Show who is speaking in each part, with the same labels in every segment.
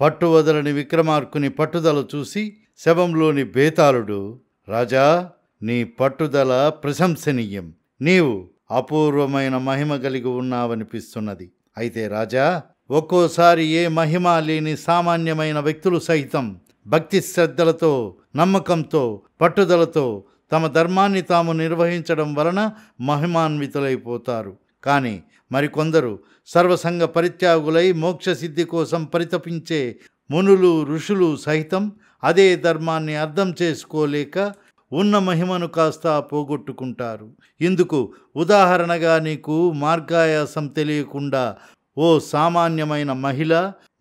Speaker 1: పట్టువదలని విక్రమార్కుని పట్టుదల చూసి శవంలోని బేతాళుడు, రాజా, నీ పట్టుదల ప్రశంసనీయం. నీవు అపూర్వమైన మహిమ కలిగి ఉన్నావనిపిస్తున్నది. అయితే రాజా, ఒక్కోసారి ఏ మహిమ లేని సామాన్యమైన వ్యక్తులు సైతం భక్తి శ్రద్ధలతో, నమ్మకంతో, పట్టుదలతో తమ ధర్మాన్ని తాము నిర్వహించడం వలన మహిమాన్వితులైపోతారు. కానీ మరికొందరు సర్వసంగ పరిత్యాగులై మోక్షసిద్ధి కోసం పరితపించే మునులు, ఋషులు సైతం అదే ధర్మాన్ని అర్థం చేసుకోలేక ఉన్న మహిమను కాస్త పోగొట్టుకుంటారు. ఇందుకు ఉదాహరణగా నీకు మార్గాయాసం తెలియకుండా ఓ సామాన్యమైన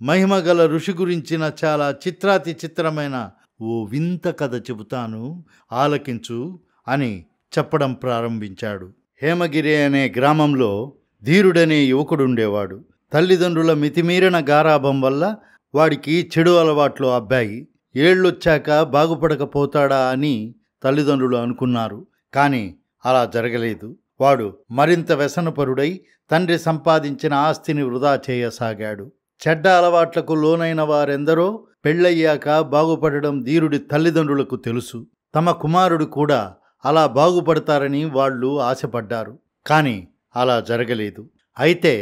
Speaker 1: మహిమగల ఋషి గురించిన చాలా చిత్రాతి చిత్రమైన ఓ వింత కథ చెబుతాను, ఆలకించు అని చెప్పడం ప్రారంభించాడు. హేమగిరి అనే గ్రామంలో ధీరుడనే యువకుడుండేవాడు. తల్లిదండ్రుల మితిమీరిన గారాభం వల్ల వాడికి చెడు అలవాట్లు అబ్బాయి. ఏళ్ళొచ్చాక బాగుపడకపోతాడా అని తల్లిదండ్రులు అనుకున్నారు. కానీ అలా జరగలేదు. వాడు మరింత వ్యసనపరుడై తండ్రి సంపాదించిన ఆస్తిని వృధా చేయసాగాడు. చెడ్డ అలవాట్లకు లోనైన వారెందరో పెళ్ళయ్యాక బాగుపడడం ధీరుడి తల్లిదండ్రులకు తెలుసు. తమ కుమారుడు కూడా అలా బాగుపడతారని వాళ్ళు ఆశపడ్డారు. కానీ అలా జరగలేదు. అయితే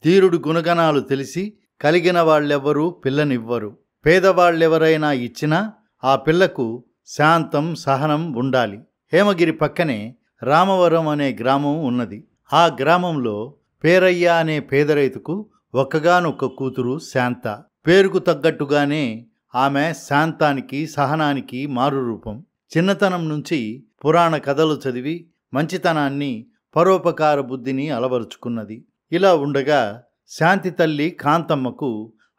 Speaker 1: ధీరుడి గుణగణాలు తెలిసి కలిగిన వాళ్ళెవ్వరూ పిల్లనివ్వరు. పేదవాళ్ళెవరైనా ఇచ్చినా ఆ పిల్లకు శాంతం, సహనం ఉండాలి. హేమగిరి పక్కనే రామవరం అనే గ్రామం ఉన్నది. ఆ గ్రామంలో పేరయ్య అనే పేద రైతుకు ఒక్కగానొక్క కూతురు శాంత. పేరుకు తగ్గట్టుగానే ఆమె శాంతానికి, సహనానికి మారురూపం. చిన్నతనం నుంచి పురాణ కథలు చదివి మంచితనాన్ని, పరోపకార బుద్ధిని అలవరుచుకున్నది. ఇలా ఉండగా శాంతి తల్లి కాంతమ్మకు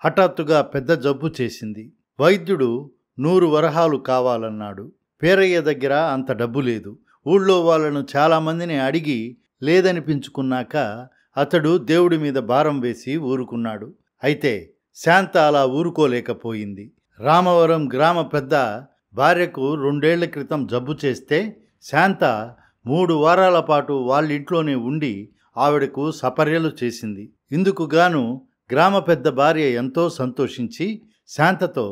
Speaker 1: హఠాత్తుగా పెద్ద జబ్బు చేసింది. వైద్యుడు 100 వరహాలు కావాలన్నాడు. పేరయ్య దగ్గర అంత డబ్బు లేదు. ఊళ్ళో వాళ్ళను చాలామందిని అడిగి లేదనిపించుకున్నాక అతడు దేవుడి మీద భారం వేసి ఊరుకున్నాడు. అయితే శాంత అలా ఊరుకోలేకపోయింది. రామవరం గ్రామ పెద్ద భార్యకు 2 ఏళ్ల క్రితం జబ్బు చేస్తే శాంత 3 వారాల పాటు వాళ్ళింట్లోనే ఉండి ఆవిడకు సపర్యలు చేసింది. ఇందుకు గాను గ్రామ పెద్ద భార్య ఎంతో సంతోషించి శాంతతో,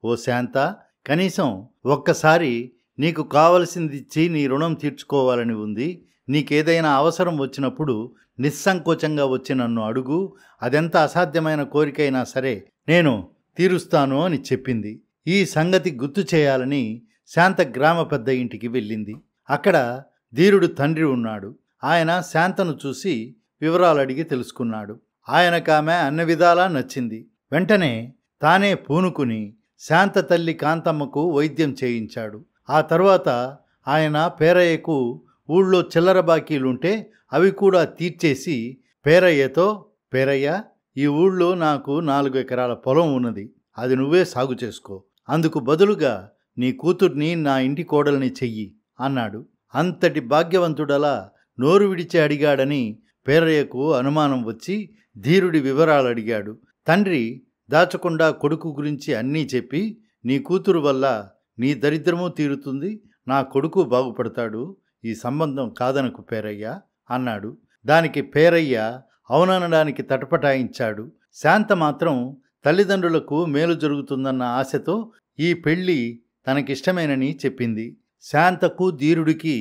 Speaker 1: ఓ శాంత, కనీసం ఒక్కసారి నీకు కావలసిందిచ్చి నీ రుణం తీర్చుకోవాలని ఉంది. నీకేదైనా అవసరం వచ్చినప్పుడు నిస్సంకోచంగా వచ్చి నన్ను అడుగు. అదెంత అసాధ్యమైన కోరికైనా సరే నేను తీరుస్తాను అని చెప్పింది. ఈ సంగతి గుర్తు చేయాలని శాంత గ్రామ పెద్ద ఇంటికి వెళ్ళింది. అక్కడ ధీరుడు తండ్రి ఉన్నాడు. ఆయన శాంతను చూసి వివరాలు అడిగి తెలుసుకున్నాడు. ఆయనకామె అన్ని విధాలా నచ్చింది. వెంటనే తానే పూనుకుని శాంత తల్లి కాంతమ్మకు వైద్యం చేయించాడు. ఆ తర్వాత ఆయన పేరయ్యకు ఊళ్ళో చిల్లర బాకీలుంటే అవి కూడా తీర్చేసి పేరయ్యతో, పేరయ్య, ఈ ఊళ్ళో నాకు 4 ఎకరాల పొలం ఉన్నది. అది నువ్వే సాగు చేసుకో. అందుకు బదులుగా నీ కూతుర్ని నా ఇంటి కోడల్ని చెయ్యి అన్నాడు. అంతటి భాగ్యవంతుడలా నోరు విడిచి అడిగాడని పేరయ్యకు అనుమానం వచ్చి ధీరుడి వివరాలు అడిగాడు. తండ్రి దాచకుండా కొడుకు గురించి అన్నీ చెప్పి, నీ కూతురు వల్ల నీ దరిద్రమూ తీరుతుంది, నా కొడుకు బాగుపడతాడు, ఈ సంబంధం కాదనకు పేరయ్య అన్నాడు. దానికి పేరయ్య అవుననడానికి తటపటాయించాడు. శాంత మాత్రం తల్లిదండ్రులకు మేలు జరుగుతుందన్న ఆశతో ఈ పెళ్లి తనకిష్టమేనని చెప్పింది. శాంతకు ధీరుడికి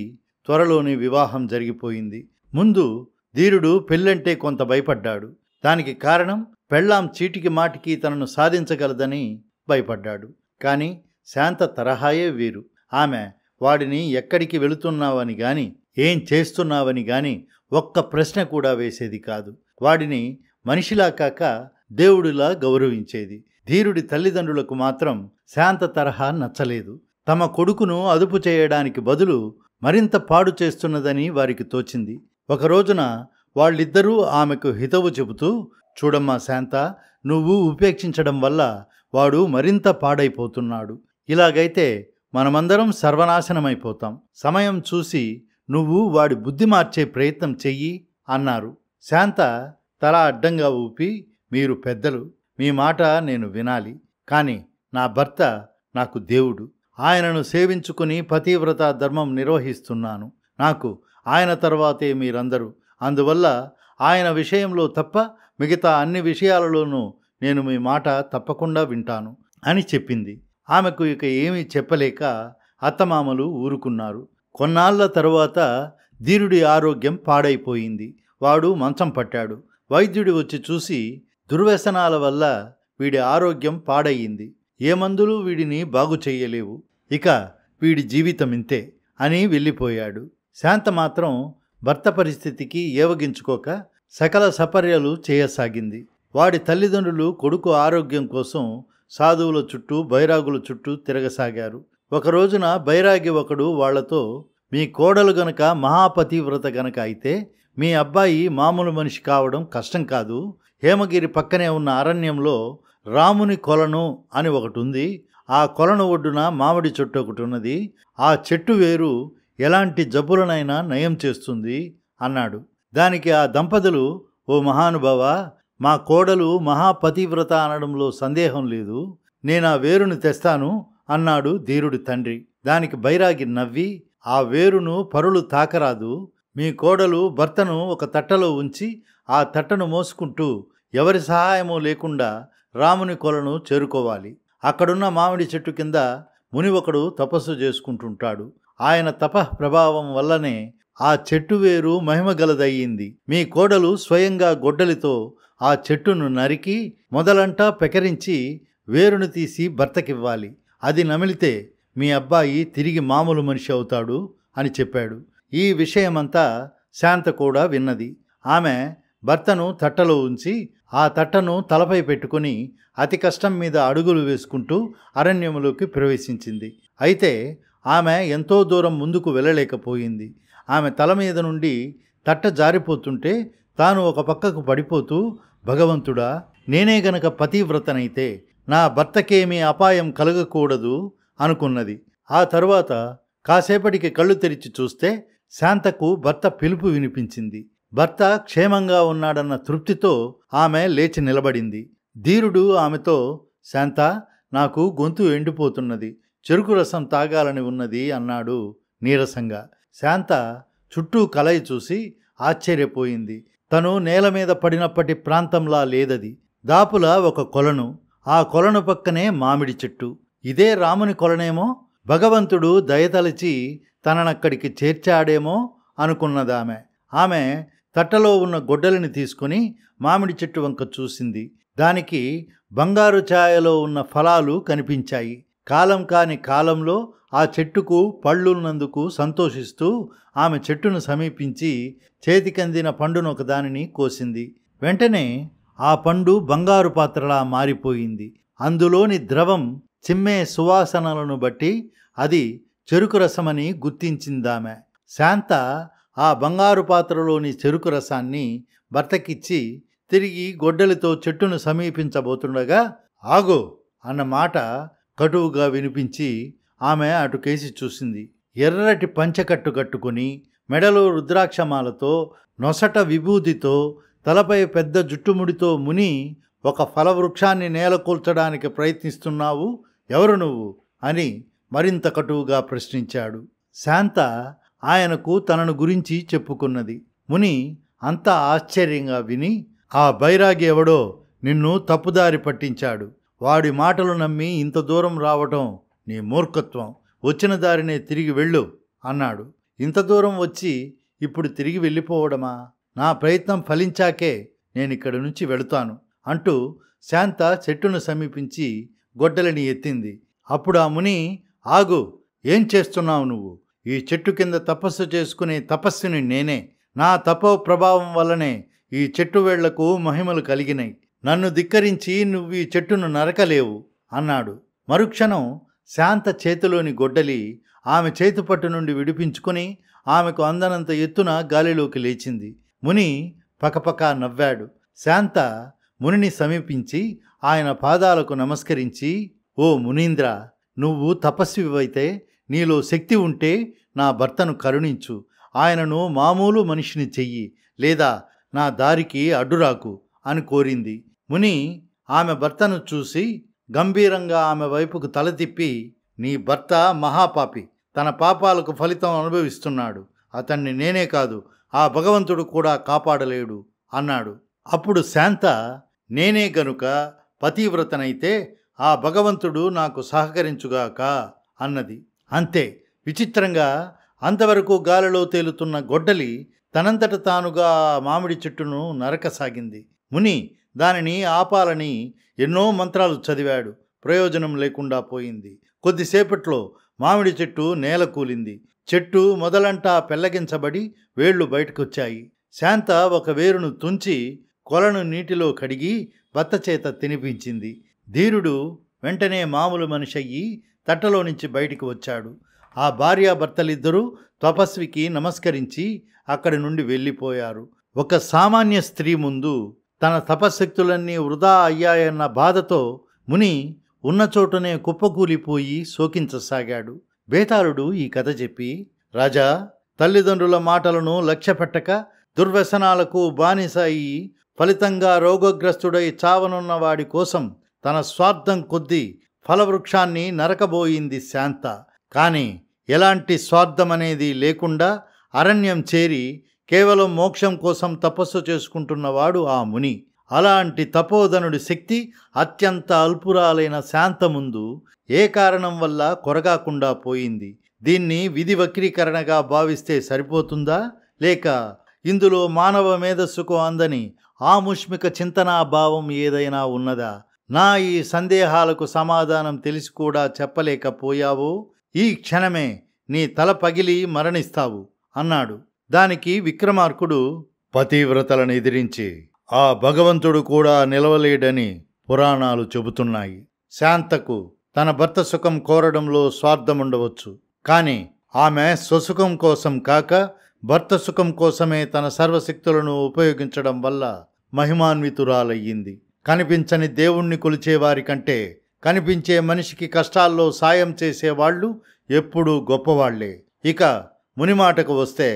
Speaker 1: త్వరలోనే వివాహం జరిగిపోయింది. ముందు ధీరుడు పెళ్ళంటే కొంత భయపడ్డాడు. దానికి కారణం పెళ్ళాం చీటికి మాటికి తనను సాధించగలదని భయపడ్డాడు. కానీ శాంత తరహాయే వేరు. ఆమె వాడిని ఎక్కడికి వెళుతున్నావని గాని, ఏం చేస్తున్నావని గాని ఒక్క ప్రశ్న కూడా వేసేది కాదు. వాడిని మనిషిలా కాక దేవుడిలా గౌరవించేది. ధీరుడి తల్లిదండ్రులకు మాత్రం శాంత తరహా నచ్చలేదు. తమ కొడుకును అదుపు చేయడానికి బదులు మరింత పాడు చేస్తున్నదని వారికి తోచింది. ఒకరోజున వాళ్ళిద్దరూ ఆమెకు హితవు చెబుతూ, చూడమ్మా శాంత, నువ్వు ఉపేక్షించడం వల్ల వాడు మరింత పాడైపోతున్నాడు. ఇలాగైతే మనమందరం సర్వనాశనమైపోతాం. సమయం చూసి నువ్వు వాడి బుద్ధి మార్చే ప్రయత్నం చెయ్యి అన్నారు. శాంత తల అడ్డంగా ఊపి, మీరు పెద్దలు, మీ మాట నేను వినాలి. కానీ నా భర్త నాకు దేవుడు. ఆయనను సేవించుకుని పతివ్రత ధర్మం నిర్వహిస్తున్నాను. నాకు ఆయన తర్వాతే మీరందరూ. అందువల్ల ఆయన విషయంలో తప్ప మిగతా అన్ని విషయాలలోనూ నేను మీ మాట తప్పకుండా వింటాను అని చెప్పింది. ఆమెకు ఇక ఏమీ చెప్పలేక అత్తమామలు ఊరుకున్నారు. కొన్నాళ్ల తరువాత ధీరుడి ఆరోగ్యం పాడైపోయింది. వాడు మంచం పట్టాడు. వైద్యుడి వచ్చి చూసి, దుర్వ్యసనాల వల్ల వీడి ఆరోగ్యం పాడయింది, ఏ మందులు వీడిని బాగు చెయ్యలేవు, ఇక వీడి జీవితం ఇంతే అని వెళ్ళిపోయాడు. శాంత మాత్రం భర్త పరిస్థితికి ఏవగించుకోక సకల సపర్యలు చేయసాగింది. వాడి తల్లిదండ్రులు కొడుకు ఆరోగ్యం కోసం సాధువుల చుట్టూ బైరాగుల చుట్టూ తిరగసాగారు. ఒక రోజున బైరాగి ఒకడు వాళ్లతో, మీ కోడలు గనక మహాపతివ్రత గనక అయితే మీ అబ్బాయి మామూలు మనిషి కావడం కష్టం కాదు. హేమగిరి పక్కనే ఉన్న అరణ్యంలో రాముని కొలను అని ఒకటి ఉంది. ఆ కొలను ఒడ్డున మామిడి చెట్టు ఒకటి ఉన్నది. ఆ చెట్టు వేరు ఎలాంటి జబ్బులనైనా నయం చేస్తుంది అన్నాడు. దానికి ఆ దంపతులు, ఓ మహానుభావ, మా కోడలు మహాపతివ్రత అనడంలో సందేహం లేదు, నేనా వేరును తెస్తాను అన్నాడు ధీరుడి తండ్రి. దానికి బైరాగి నవ్వి, ఆ వేరును పరులు తాకరాదు. మీ కోడలు భర్తను ఒక తట్టలో ఉంచి ఆ తట్టను మోసుకుంటూ ఎవరి సహాయమూ లేకుండా రాముని కొలను చేరుకోవాలి. అక్కడున్న మామిడి చెట్టు కింద ముని ఒకడు తపస్సు చేసుకుంటుంటాడు. ఆయన తపః ప్రభావం వల్లనే ఆ చెట్టు వేరు మహిమగలదయ్యింది. మీ కోడలు స్వయంగా గొడ్డలితో ఆ చెట్టును నరికి మొదలంటా పెకరించి వేరును తీసి భర్తకివ్వాలి. అది నమిలితే మీ అబ్బాయి తిరిగి మామూలు మనిషి అవుతాడు అని చెప్పాడు. ఈ విషయమంతా శాంత కూడా విన్నది. ఆమె భర్తను తట్టలో ఉంచి ఆ తట్టను తలపై పెట్టుకుని అతి కష్టం మీద అడుగులు వేసుకుంటూ అరణ్యములోకి ప్రవేశించింది. అయితే ఆమె ఎంతో దూరం ముందుకు వెళ్ళలేకపోయింది. ఆమె తల మీద నుండి తట్ట జారిపోతుంటే తాను ఒక పక్కకు పడిపోతూ, భగవంతుడా, నేనే గనక పతివ్రతనైతే నా భర్తకేమీ అపాయం కలగకూడదు అనుకున్నది. ఆ తరువాత కాసేపటికి కళ్ళు తెరిచి చూస్తే శాంతకు భర్త పిలుపు వినిపించింది. భర్త క్షేమంగా ఉన్నాడన్న తృప్తితో ఆమె లేచి నిలబడింది. ధీరుడు ఆమెతో, శాంత, నాకు గొంతు ఎండిపోతున్నది, చెరుకు రసం తాగాలని ఉన్నది అన్నాడు నీరసంగా. శాంత చుట్టూ కలయి చూసి ఆశ్చర్యపోయింది. తను నేల మీద పడినప్పటి ప్రాంతంలా లేదది. దాపులా ఒక కొలను, ఆ కొలను పక్కనే మామిడి చెట్టు. ఇదే రాముని కొలనేమో, భగవంతుడు దయతలచి తననక్కడికి చేర్చాడేమో అనుకున్నదామె. ఆమె తట్టలో ఉన్న గొడ్డలిని తీసుకుని మామిడి చెట్టు వంక చూసింది. దానికి బంగారు ఛాయలో ఉన్న ఫలాలు కనిపించాయి. కాలం కాని కాలంలో ఆ చెట్టుకు పళ్ళున్నందుకు సంతోషిస్తూ ఆమె చెట్టును సమీపించి చేతికందిన పండును ఒకదానిని కోసింది. వెంటనే ఆ పండు బంగారు పాత్రలా మారిపోయింది. అందులోని ద్రవం చిమ్మే సువాసనలను బట్టి అది చెరుకు రసమని గుర్తించిందామె. శాంత ఆ బంగారు పాత్రలోని చెరుకు రసాన్ని భర్తకిచ్చి తిరిగి గొడ్డలితో చెట్టును సమీపించబోతుండగా, ఆగో అన్న మాట కటువుగా వినిపించి ఆమె అటుకేసి చూసింది. ఎర్రటి పంచకట్టు కట్టుకుని, మెడలో రుద్రాక్షమాలతో, నొసట విభూతితో, తలపై పెద్ద జుట్టుముడితో ముని ఒక ఫలవృక్షాన్ని నేలకూల్చడానికి ప్రయత్నిస్తున్నావు, ఎవరు నువ్వు అని మరింత కటువుగా ప్రశ్నించాడు. శాంత ఆయనకు తనను గురించి చెప్పుకున్నది. ముని అంతా ఆశ్చర్యంగా విని, ఆ బైరాగి ఎవడో నిన్ను తప్పుదారి పట్టించాడు, వాడి మాటలు నమ్మి ఇంత దూరం రావటం నీ మూర్ఖత్వం, వచ్చిన దారినే తిరిగి వెళ్ళు అన్నాడు. ఇంత దూరం వచ్చి ఇప్పుడు తిరిగి వెళ్ళిపోవడమా? నా ప్రయత్నం ఫలించాకే నేనిక్కడి నుంచి వెళుతాను అంటూ శాంత చెట్టును సమీపించి గొడ్డలిని ఎత్తింది. అప్పుడు ఆ ముని, ఆగు, ఏం చేస్తున్నావు నువ్వు? ఈ చెట్టు కింద తపస్సు చేసుకునే తపస్సుని నేనే. నా తపో ప్రభావం వల్లనే ఈ చెట్టు వేళ్లకు మహిమలు కలిగినాయి. నన్ను ధిక్కరించి నువ్వు ఈ చెట్టును నరకలేవు అన్నాడు. మరుక్షణం శాంత చేతిలోని గొడ్డలి ఆమె చేతిపట్టు నుండి విడిపించుకుని ఆమెకు అందనంత ఎత్తున గాలిలోకి లేచింది. ముని పకపకా నవ్వాడు. శాంత మునిని సమీపించి ఆయన పాదాలకు నమస్కరించి, ఓ మునీంద్ర, నువ్వు తపస్వివైతే, నీలో శక్తి ఉంటే నా భర్తను కరుణించు, ఆయనను మామూలు మనిషిని చెయ్యి, లేదా నా దారికి అడ్డురాకు అని కోరింది. ముని ఆమె భర్తను చూసి గంభీరంగా ఆమె వైపుకు తల తిప్పి, నీ భర్త మహాపాపి, తన పాపాలకు ఫలితం అనుభవిస్తున్నాడు, అతన్ని నేనే కాదు ఆ భగవంతుడు కూడా కాపాడలేడు అన్నాడు. అప్పుడు శాంత, నేనే గనుక పతివ్రతనైతే ఆ భగవంతుడు నాకు సహకరించుగాక అన్నది. అంతే. విచిత్రంగా అంతవరకు గాలిలో తేలుతున్న గొడ్డలి తనంతట తానుగా ఆ మామిడి చెట్టును నరకసాగింది. ముని దానిని ఆపాలని ఎన్నో మంత్రాలు చదివాడు. ప్రయోజనం లేకుండా పోయింది. కొద్దిసేపట్లో మామిడి చెట్టు నేల కూలింది. చెట్టు మొదలంటా పెళ్లగించబడి వేళ్లు బయటకొచ్చాయి. శాంత ఒక వేరును తుంచి కొలను నీటిలో కడిగి భర్తచేత తినిపించింది. ధీరుడు వెంటనే మామూలు మనిషయ్యి తట్టలో నుంచి బయటికి వచ్చాడు. ఆ భార్యాభర్తలిద్దరూ తపస్వికి నమస్కరించి అక్కడి నుండి వెళ్ళిపోయారు. ఒక సామాన్య స్త్రీ ముందు తన తపశక్తులన్నీ వృధా అయ్యాయన్న బాధతో ముని ఉన్న చోటునే కుప్పకూలిపోయి శోకించసాగాడు. బేతాళుడు ఈ కథ చెప్పి, రాజా, తల్లిదండ్రుల మాటలను లక్ష్యపెట్టక దుర్వ్యసనాలకు బానిస అయి ఫలితంగా రోగగ్రస్తుడై చావనున్న వాడి కోసం తన స్వార్థం కొద్దీ ఫలవృక్షాన్ని నరకబోయింది శాంత. కాని ఎలాంటి స్వార్థమనేది లేకుండా అరణ్యం చేరి కేవలం మోక్షం కోసం తపస్సు చేసుకుంటున్నవాడు ఆ ముని. అలాంటి తపోధనుడి శక్తి అత్యంత అల్పురాలైన శాంత ముందు ఏ కారణం వల్ల కొరగాకుండా పోయింది. దీన్ని విధి వక్రీకరణగా భావిస్తే సరిపోతుందా, లేక ఇందులో మానవ మేధస్సుకు అందని ఆముష్మిక చింతనాభావం ఏదైనా ఉన్నదా? నా ఈ సందేహాలకు సమాధానం తెలిసి కూడా చెప్పలేకపోయావో ఈ క్షణమే నీ తల పగిలి మరణిస్తావు అన్నాడు. దానికి విక్రమార్కుడు, పతివ్రతలను ఎదిరించి ఆ భగవంతుడు కూడా నిలవలేడని పురాణాలు చెబుతున్నాయి. శాంతకు తన భర్త సుఖం కోరడంలో స్వార్థముండవచ్చు, కానీ ఆమె స్వసుఖం కోసం కాక భర్త సుఖం కోసమే తన సర్వశక్తులను ఉపయోగించడం వల్ల మహిమాన్వితురాలయ్యింది. కనిపించని దేవుణ్ణి కొలిచేవారి కంటే కనిపించే మనిషికి కష్టాల్లో సాయం చేసేవాళ్ళు ఎప్పుడూ గొప్పవాళ్లే. ఇక మునిమాటకు వస్తే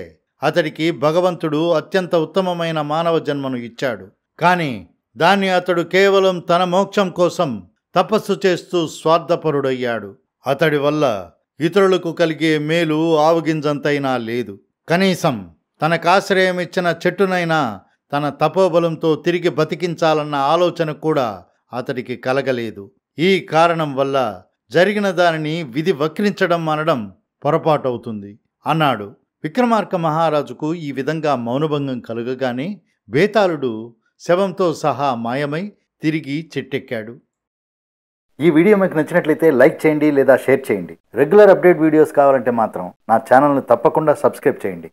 Speaker 1: అతడికి భగవంతుడు అత్యంత ఉత్తమమైన మానవ జన్మను ఇచ్చాడు. కానీ దాన్ని అతడు కేవలం తన మోక్షం కోసం తపస్సు చేస్తూ స్వార్థపరుడయ్యాడు. అతడి వల్ల ఇతరులకు కలిగే మేలు ఆవుగింజంతైనా లేదు. కనీసం తనకాశ్రయం ఇచ్చిన చెట్టునైనా తన తపోబలంతో తిరిగి బతికించాలన్న ఆలోచన కూడా అతడికి కలగలేదు. ఈ కారణం వల్ల జరిగిన దానిని విధి వక్రించడం అనడం పొరపాటవుతుంది అన్నాడు. విక్రమార్క మహారాజుకు ఈ విధంగా మౌనభంగం కలుగగానే బేతాళుడు శవంతో సహా మాయమై తిరిగి చెట్టెక్కాడు.
Speaker 2: ఈ వీడియో మీకు నచ్చినట్లయితే లైక్ చేయండి లేదా షేర్ చేయండి. రెగ్యులర్ అప్డేట్ వీడియోస్ కావాలంటే మాత్రం నా ఛానల్ని తప్పకుండా సబ్స్క్రైబ్ చేయండి.